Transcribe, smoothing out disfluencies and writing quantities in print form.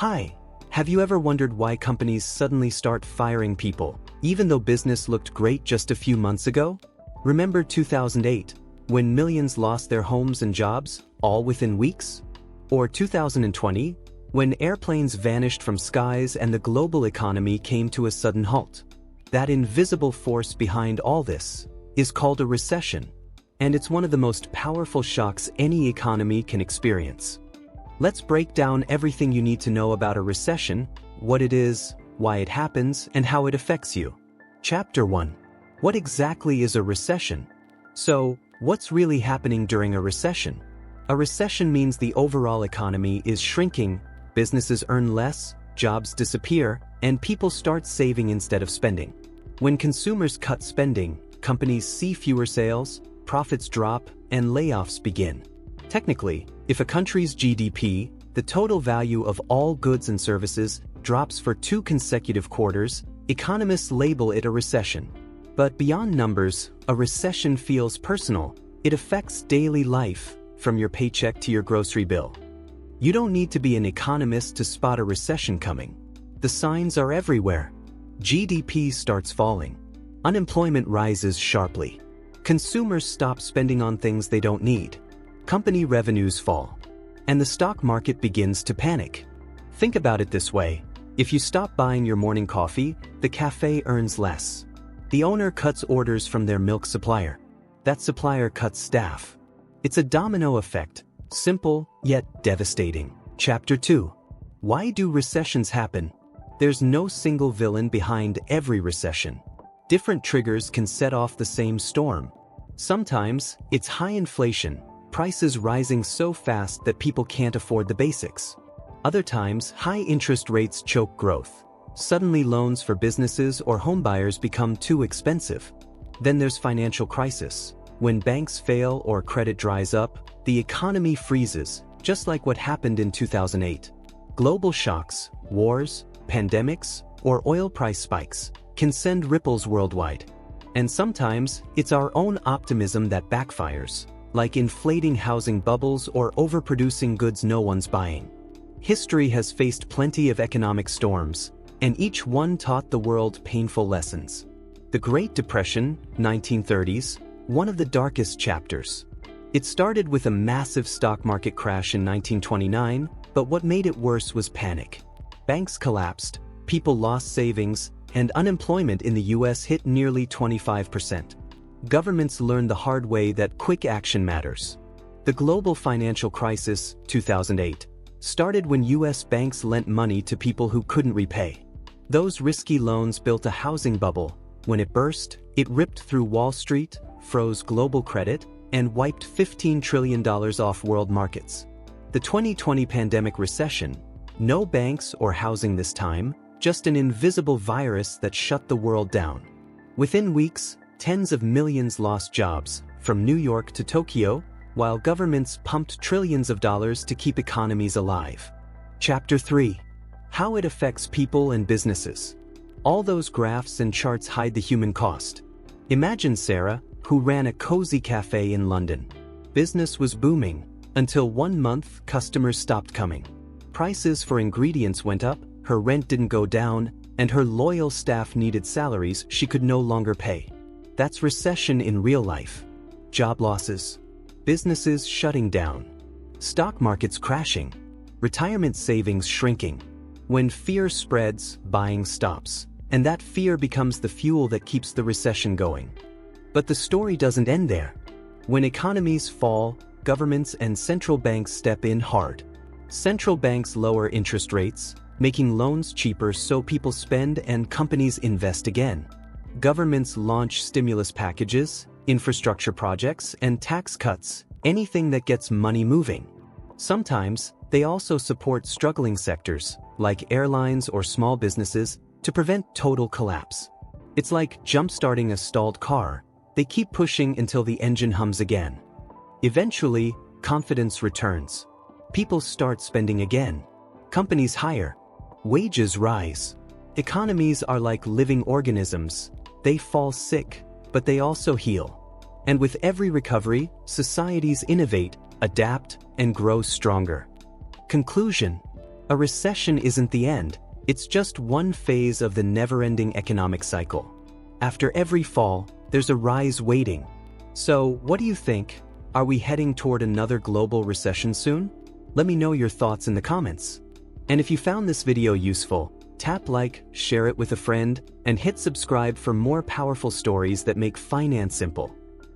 Hi, have you ever wondered why companies suddenly start firing people, even though business looked great just a few months ago? Remember 2008, when millions lost their homes and jobs, all within weeks? Or 2020, when airplanes vanished from skies and the global economy came to a sudden halt? That invisible force behind all this is called a recession, and it's one of the most powerful shocks any economy can experience. Let's break down everything you need to know about a recession, what it is, why it happens, and how it affects you. Chapter 1. What exactly is a recession? So, what's really happening during a recession? A recession means the overall economy is shrinking, businesses earn less, jobs disappear, and people start saving instead of spending. When consumers cut spending, companies see fewer sales, profits drop, and layoffs begin. Technically, if a country's GDP, the total value of all goods and services, drops for 2 consecutive quarters, economists label it a recession. But beyond numbers, a recession feels personal. It affects daily life, from your paycheck to your grocery bill. You don't need to be an economist to spot a recession coming. The signs are everywhere. GDP starts falling. Unemployment rises sharply. Consumers stop spending on things they don't need. Company revenues fall. And the stock market begins to panic. Think about it this way. If you stop buying your morning coffee, the cafe earns less. The owner cuts orders from their milk supplier. That supplier cuts staff. It's a domino effect, simple yet devastating. Chapter 2. Why do recessions happen? There's no single villain behind every recession. Different triggers can set off the same storm. Sometimes, it's high inflation, prices rising so fast that people can't afford the basics. Other times, high interest rates choke growth. Suddenly loans for businesses or homebuyers become too expensive. Then there's financial crisis. When banks fail or credit dries up, the economy freezes, just like what happened in 2008. Global shocks, wars, pandemics, or oil price spikes can send ripples worldwide. And sometimes, it's our own optimism that backfires, like inflating housing bubbles or overproducing goods no one's buying. History has faced plenty of economic storms, and each one taught the world painful lessons. The Great Depression, 1930s, one of the darkest chapters. It started with a massive stock market crash in 1929, but what made it worse was panic. Banks collapsed, people lost savings, and unemployment in the US hit nearly 25%. Governments learned the hard way that quick action matters. The global financial crisis, 2008, started when US banks lent money to people who couldn't repay. Those risky loans built a housing bubble. When it burst, it ripped through Wall Street, froze global credit, and wiped $15 trillion off world markets. The 2020 pandemic recession, no banks or housing this time, just an invisible virus that shut the world down. Within weeks, tens of millions lost jobs, from New York to Tokyo, while governments pumped trillions of dollars to keep economies alive. Chapter 3. How it affects people and businesses. All those graphs and charts hide the human cost. Imagine Sarah, who ran a cozy cafe in London. Business was booming, until 1 month customers stopped coming. Prices for ingredients went up, her rent didn't go down, and her loyal staff needed salaries she could no longer pay. That's recession in real life. Job losses. Businesses shutting down. Stock markets crashing. Retirement savings shrinking. When fear spreads, buying stops. And that fear becomes the fuel that keeps the recession going. But the story doesn't end there. When economies fall, governments and central banks step in hard. Central banks lower interest rates, making loans cheaper so people spend and companies invest again. Governments launch stimulus packages, infrastructure projects, and tax cuts, anything that gets money moving. Sometimes, they also support struggling sectors, like airlines or small businesses, to prevent total collapse. It's like jump-starting a stalled car. They keep pushing until the engine hums again. Eventually, confidence returns. People start spending again. Companies hire. Wages rise. Economies are like living organisms. They fall sick, but they also heal. And with every recovery, societies innovate, adapt, and grow stronger. Conclusion: A recession isn't the end, it's just one phase of the never-ending economic cycle. After every fall, there's a rise waiting. So, what do you think? Are we heading toward another global recession soon? Let me know your thoughts in the comments. And if you found this video useful, tap like, share it with a friend, and hit subscribe for more powerful stories that make finance simple.